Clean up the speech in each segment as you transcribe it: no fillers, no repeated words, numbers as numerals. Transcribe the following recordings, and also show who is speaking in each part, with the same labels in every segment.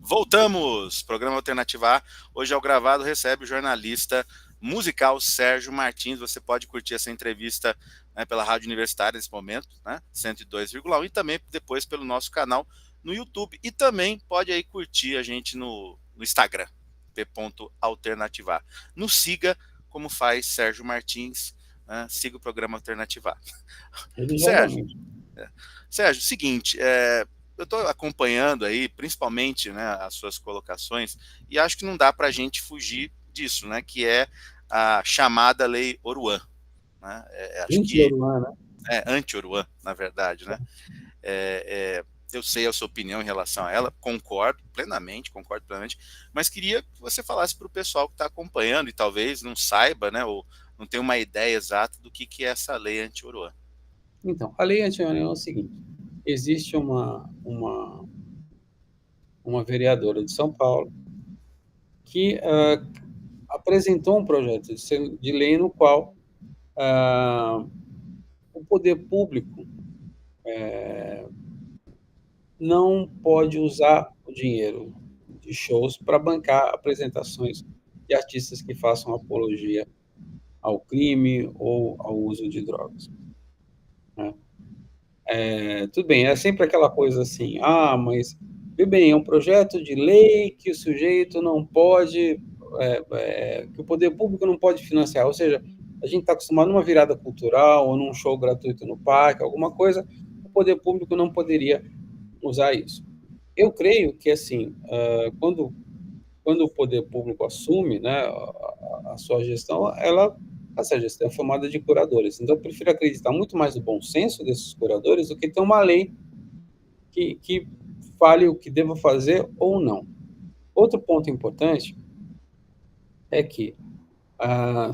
Speaker 1: Voltamos! Programa Alternativa A. Hoje ao gravado recebe o jornalista musical Sérgio Martins. Você pode curtir essa entrevista, né, pela Rádio Universitária nesse momento, né, 102,1, e também depois pelo nosso canal no YouTube. E também pode aí curtir a gente no Instagram, p.alternativa. Nos siga como faz Sérgio Martins, né, siga o programa Alternativa. Sérgio,
Speaker 2: Religiosamente.
Speaker 1: Sérgio, seguinte, eu estou acompanhando aí, principalmente, né, as suas colocações, e acho que não dá para a gente fugir disso, né, que é a chamada Lei Oruan. Né, acho que
Speaker 2: Anti-Oruan, né?
Speaker 1: é anti-Oruan, na verdade, né? Eu sei a sua opinião em relação a ela, concordo plenamente, mas queria que você falasse para o pessoal que está acompanhando e talvez não saiba, né, ou não tenha uma ideia exata do que é essa lei anti-Oruan.
Speaker 2: Então, a lei anti-Oruan é o seguinte: existe uma vereadora de São Paulo que apresentou um projeto de lei no qual o poder público não pode usar o dinheiro de shows para bancar apresentações de artistas que façam apologia ao crime ou ao uso de drogas, né? Tudo bem, é sempre aquela coisa assim, mas, bem, é um projeto de lei que o sujeito não pode, que o poder público não pode financiar, ou seja, a gente está acostumado numa virada cultural ou num show gratuito no parque, alguma coisa, o poder público não poderia usar isso. Eu creio que, assim, quando o poder público assume, né, a sua gestão, essa gestão é formada de curadores. Então, eu prefiro acreditar muito mais no bom senso desses curadores do que ter uma lei que fale o que devo fazer ou não. Outro ponto importante é que,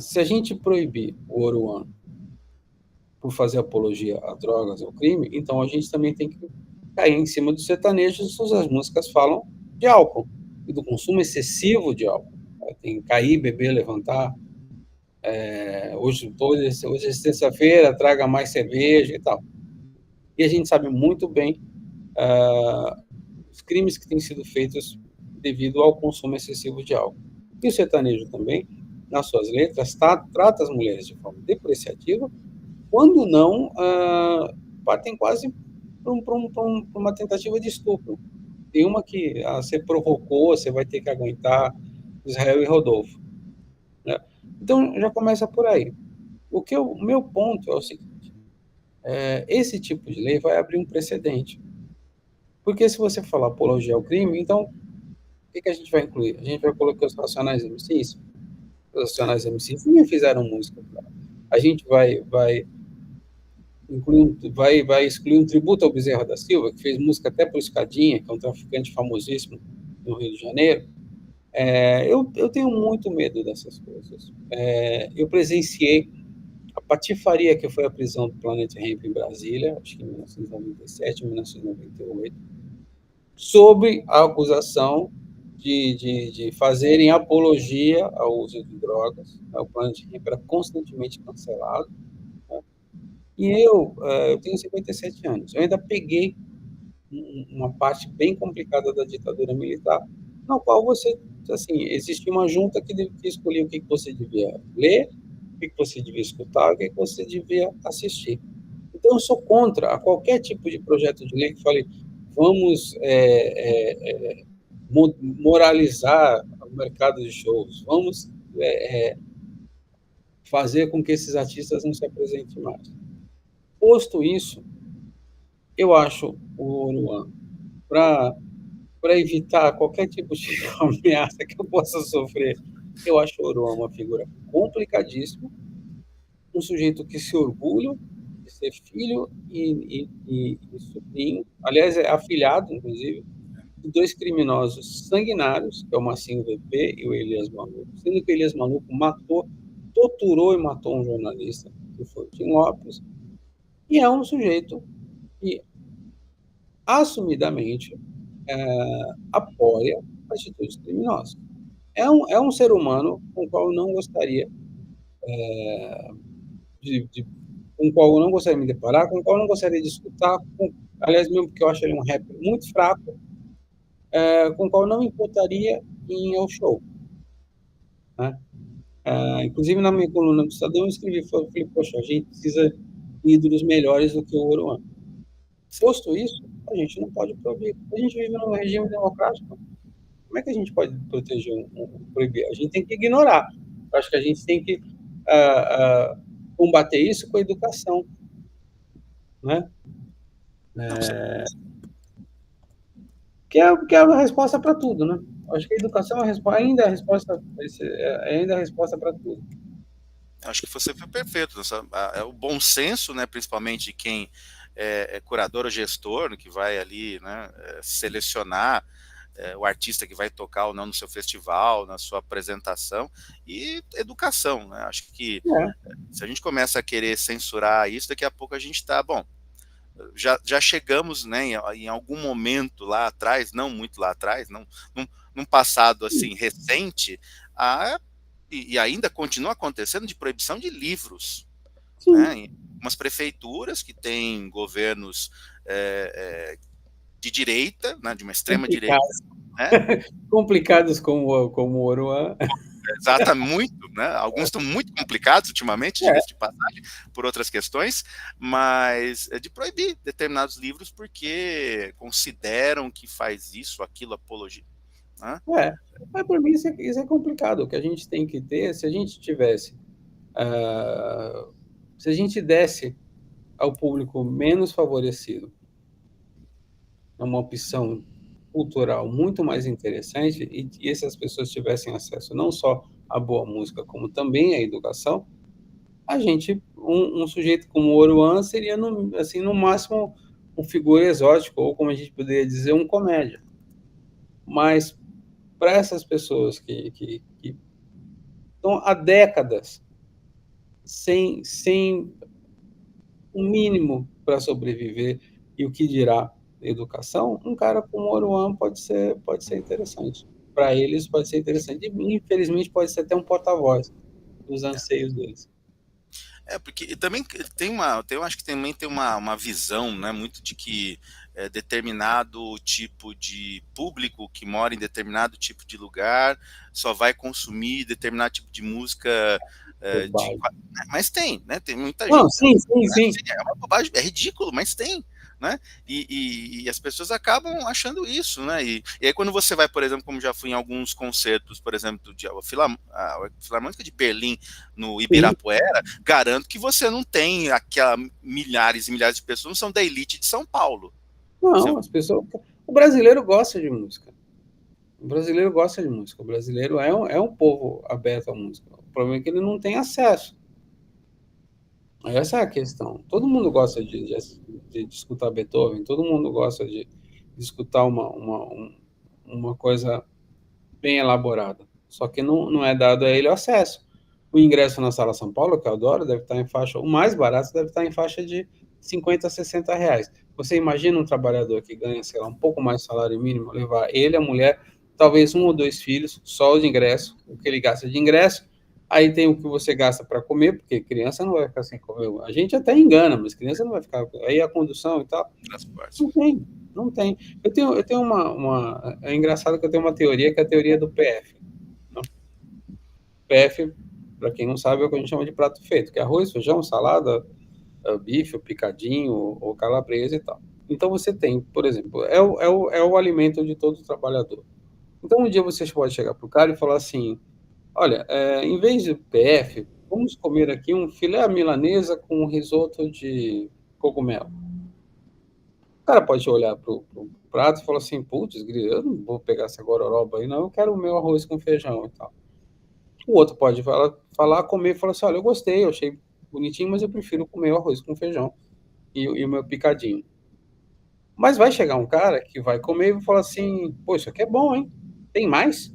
Speaker 2: se a gente proibir o Oruan por fazer apologia a drogas ou crime, então a gente também tem que cair em cima dos sertanejos, as músicas falam de álcool e do consumo excessivo de álcool. Tem cair, beber, levantar. Hoje é sexta-feira, traga mais cerveja e tal. E a gente sabe muito bem os crimes que têm sido feitos devido ao consumo excessivo de álcool. E o sertanejo também, nas suas letras, trata as mulheres de forma depreciativa, quando não, partem quase para uma tentativa de estupro. Tem uma que você provocou, você vai ter que aguentar, Israel e Rodolfo, né? Então, já começa por aí. O meu ponto é o seguinte: esse tipo de lei vai abrir um precedente. Porque se você falar apologia ao crime, então, o que a gente vai incluir? A gente vai colocar os Racionais MCs? Os Racionais MCs também fizeram música. A gente vai excluir um tributo ao Bezerra da Silva, que fez música até para o Escadinha, que é um traficante famosíssimo no Rio de Janeiro. Eu tenho muito medo dessas coisas. Eu presenciei a patifaria que foi a prisão do Planet Hemp em Brasília, acho que em 1997, 1998, sob a acusação de fazerem apologia ao uso de drogas. O Planet Hemp era constantemente cancelado. E eu tenho 57 anos. Eu ainda peguei uma parte bem complicada da ditadura militar, na qual assim, existia uma junta que escolhia o que você devia ler, o que você devia escutar, o que você devia assistir. Então, eu sou contra a qualquer tipo de projeto de lei que fale vamos moralizar o mercado de shows, vamos fazer com que esses artistas não se apresentem mais. Posto isso, eu acho o Oruan, para evitar qualquer tipo de ameaça que eu possa sofrer, eu acho o Oruan uma figura complicadíssima, um sujeito que se orgulha de ser filho e sobrinho, aliás, é afilhado, inclusive, de dois criminosos sanguinários, que é o Massinho VP e o Elias Maluco, sendo que o Elias Maluco torturou e matou um jornalista, que foi o Tim Lopes, e é um sujeito que, assumidamente, apoia atitudes criminosas. É um ser humano com o qual eu não gostaria com o qual eu não gostaria de me deparar, com o qual eu não gostaria de escutar, aliás, mesmo porque eu acho ele um rapper muito fraco, com o qual não importaria ir ao show, né? Inclusive, na minha coluna do Estadão, eu escrevi, falei, poxa, a gente precisa de ídolos melhores do que o Oruan.
Speaker 1: Sim.
Speaker 2: Posto isso, a gente não pode proibir. A gente vive num regime democrático. Como é que a gente pode proteger, proibir? A gente tem que ignorar. Eu acho que a gente tem que combater isso com a educação, né?
Speaker 1: Não, você
Speaker 2: Que é a resposta para tudo, né? Eu acho que a educação ainda é a resposta, ainda é a resposta para tudo.
Speaker 1: acho que você foi perfeito. É o bom senso, né, principalmente de quem é curador ou gestor, que vai ali, né, selecionar o artista que vai tocar ou não no seu festival, na sua apresentação, e educação, né? Acho que se a gente começa a querer censurar isso, daqui a pouco a gente está, bom, já chegamos, né, em algum momento lá atrás, não muito lá atrás, num passado assim recente, e ainda continua acontecendo, de proibição de livros,
Speaker 2: Sim.
Speaker 1: né, em umas prefeituras que têm governos de direita, né, de uma extrema direita, né?
Speaker 2: Complicados como o Oruan.
Speaker 1: Exata, muito, né? Alguns estão muito complicados ultimamente, diga-se de passagem, por outras questões, mas é de proibir determinados livros porque consideram que faz isso, aquilo, apologia. Né?
Speaker 2: Mas para mim isso é complicado. O que a gente tem que ter, se a gente tivesse, se a gente desse ao público menos favorecido uma opção cultural muito mais interessante e essas pessoas tivessem acesso não só à boa música, como também à educação, a gente, um sujeito como o Oruan seria, assim, no máximo, um figura exótico, ou como a gente poderia dizer, um comédia. Mas para essas pessoas que estão há décadas sem um mínimo para sobreviver, e o que dirá educação, um cara como o Oruan pode ser interessante. Para eles pode ser interessante. E, infelizmente, pode ser até um porta-voz dos anseios deles.
Speaker 1: Porque também eu acho que também tem uma visão, né, muito de que determinado tipo de público que mora em determinado tipo de lugar só vai consumir determinado tipo de música
Speaker 2: Bobagem.
Speaker 1: mas tem, né? Tem muita
Speaker 2: Não,
Speaker 1: gente.
Speaker 2: sim, sim, sim.
Speaker 1: É uma bobagem, é ridículo, mas tem. Né? E as pessoas acabam achando isso, né? E aí quando você vai, por exemplo, como já fui em alguns concertos, por exemplo, a Filarmônica de Berlim no Ibirapuera, garanto que você não tem aquela milhares e milhares de pessoas, não são da elite de São Paulo.
Speaker 2: Não, as pessoas. O brasileiro gosta de música. O brasileiro gosta de música. O brasileiro é um povo aberto à música. O problema é que ele não tem acesso. Essa é a questão. Todo mundo gosta de escutar Beethoven, todo mundo gosta de escutar uma coisa bem elaborada. Só que não é dado a ele o acesso. O ingresso na Sala São Paulo, que eu adoro, deve estar em faixa, o mais barato deve estar em faixa de 50 a 60 reais. Você imagina um trabalhador que ganha, sei lá, um pouco mais do salário mínimo, levar ele, a mulher, talvez um ou dois filhos, só de ingresso, o que ele gasta de ingresso, aí tem o que você gasta para comer, porque criança não vai ficar sem comer. A gente até engana, mas criança não vai ficar. Aí a condução e tal. Não tem, não tem. Eu tenho é engraçado que eu tenho uma teoria, que é a teoria do PF. PF, para quem não sabe, é o que a gente chama de prato feito, que é arroz, feijão, salada, bife, picadinho, ou calabresa e tal. Então você tem, por exemplo, é o alimento de todo trabalhador. Então um dia você pode chegar para o cara e falar assim, olha, em vez de PF, vamos comer aqui um filé à milanesa com um risoto de cogumelo. O cara pode olhar para o prato e falar assim, putz, eu não vou pegar essa gororoba aí, não, eu quero o meu arroz com feijão e tal. O outro pode comer e falar assim, olha, eu gostei, eu achei bonitinho, mas eu prefiro comer o arroz com feijão e o meu picadinho. Mas vai chegar um cara que vai comer e vai falar assim, pô, isso aqui é bom, hein? Tem mais?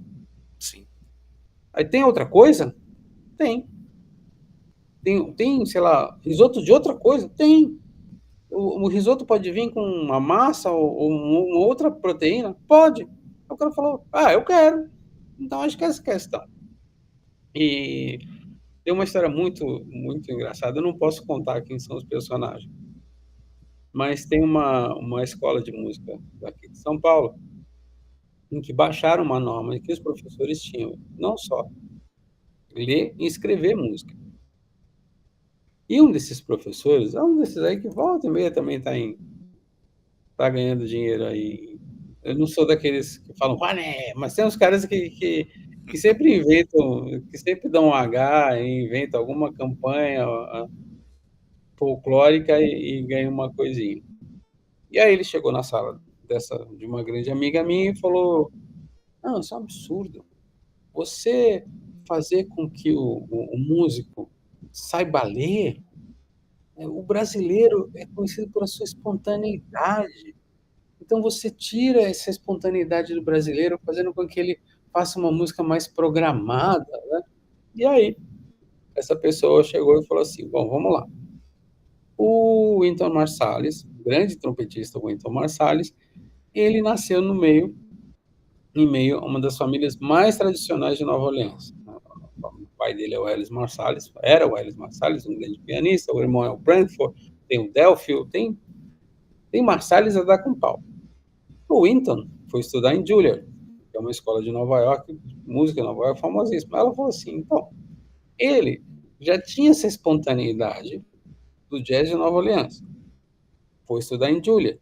Speaker 1: Sim.
Speaker 2: Aí tem outra coisa? Tem. Tem, sei lá, risoto de outra coisa? Tem. O risoto pode vir com uma massa ou uma outra proteína? Pode. O cara falou, eu quero. Então, acho que é essa questão. E tem uma história muito, muito engraçada. Eu não posso contar quem são os personagens. Mas tem uma escola de música daqui de São Paulo em que baixaram uma norma que os professores tinham, não só ler e escrever música. E um desses professores é um desses aí que volta e meia também tá ganhando dinheiro aí. Eu não sou daqueles que falam, mané, mas tem uns caras que sempre inventam, que sempre dão um H e inventam alguma campanha folclórica e ganham uma coisinha. E aí ele chegou na sala de uma grande amiga minha e falou: não, isso é um absurdo. Você fazer com que o músico saiba ler, o brasileiro é conhecido pela sua espontaneidade. Então você tira essa espontaneidade do brasileiro, fazendo com que ele faça uma música mais programada, né? E aí, essa pessoa chegou e falou assim: bom, vamos lá. O Wynton Marsalis, grande trompetista Wynton Marsalis, ele nasceu em meio a uma das famílias mais tradicionais de Nova Orleans. O pai dele é o Ellis Marsalis, era o Ellis Marsalis, um grande pianista, o irmão é o Brentford, tem o Delphio, tem Marsalis a dar com pau. O Wynton foi estudar em Juilliard, que é uma escola de Nova York, música em Nova York famosíssima. Ela falou assim, então, ele já tinha essa espontaneidade do jazz de Nova Orleans, foi estudar em Juilliard.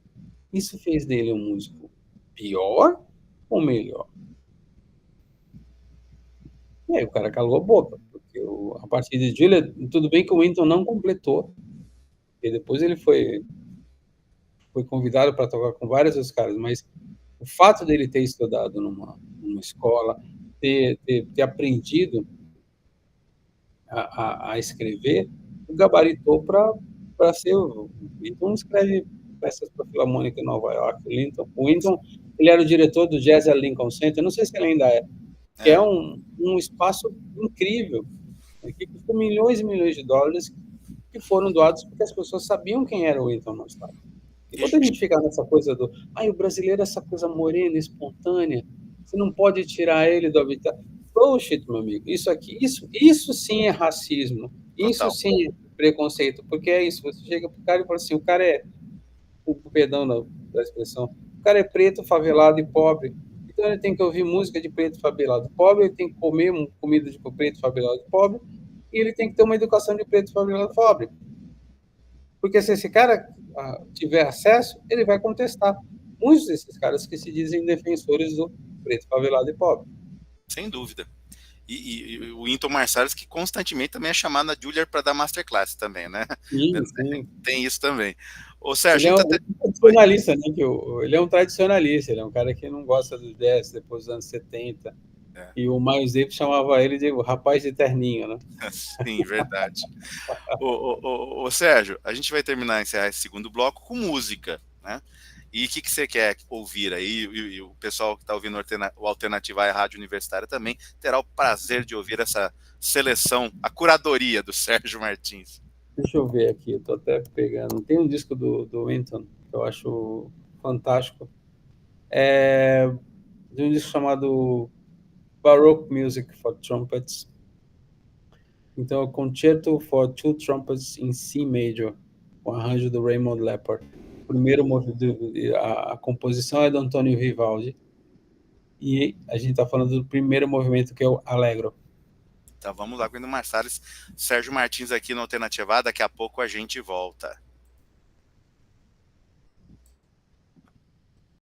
Speaker 2: Isso fez dele um músico pior ou melhor? E aí o cara calou a boca, porque a partir de Juilliard, tudo bem que o Wynton não completou, e depois ele foi convidado para tocar com vários dos caras, mas o fato dele ter estudado numa escola, ter aprendido a escrever, o gabaritou para ser. O Wynton escreve peças para a Filarmônica em Nova York. O Wynton, ele era o diretor do Jazz at Lincoln Center, não sei se ele ainda é, que é
Speaker 1: É,
Speaker 2: um espaço incrível, né, que custou milhões e milhões de dólares, que foram doados porque as pessoas sabiam quem era o Wynton Marsalis.
Speaker 1: e,
Speaker 2: Enquanto a gente fica nessa coisa o brasileiro é essa coisa morena, espontânea, você não pode tirar ele do habitat. Bullshit, meu amigo. Isso aqui, isso sim é racismo. Isso
Speaker 1: total.
Speaker 2: sim é preconceito, porque é isso. Você chega pro cara e fala assim, o cara é, o perdão da expressão, o cara é preto, favelado e pobre. Então ele tem que ouvir música de preto, favelado e pobre, ele tem que comer comida de preto, favelado e pobre, e ele tem que ter uma educação de preto, favelado e pobre. Porque se esse cara tiver acesso, ele vai contestar. Muitos desses caras que se dizem defensores do preto, favelado e pobre.
Speaker 1: Sem dúvida. E o Wynton Marsalis, que constantemente também é chamado na Juilliard para dar masterclass também, né?
Speaker 2: Sim, sim.
Speaker 1: Tem isso também. Ô, Sérgio, a
Speaker 2: Ele é
Speaker 1: gente tá
Speaker 2: um
Speaker 1: até... Oi.
Speaker 2: tradicionalista, né? Ele é um tradicionalista, ele é um cara que não gosta do jazz depois dos anos 70.
Speaker 1: É,
Speaker 2: E o Miles Davis chamava ele de o rapaz de terninho, né?
Speaker 1: sim, verdade. Ô, Sérgio, a gente vai encerrar esse segundo bloco com música, né? E o que você quer ouvir aí? E o pessoal que está ouvindo o Alternativa e a Rádio Universitária também terá o prazer de ouvir essa seleção, a curadoria do Sérgio Martins.
Speaker 2: Deixa eu ver aqui, eu tô até pegando. Tem um disco do Wynton que eu acho fantástico. De um disco chamado Baroque Music for Trumpets. Então, o Concerto for Two Trumpets in C Major, com arranjo do Raymond Leppard. Primeiro a composição é do Antônio Vivaldi. E a gente está falando do primeiro movimento, que é o Allegro.
Speaker 1: Então vamos lá com o Marsalis, Sérgio Martins aqui no Alternativa. Daqui a pouco a gente volta.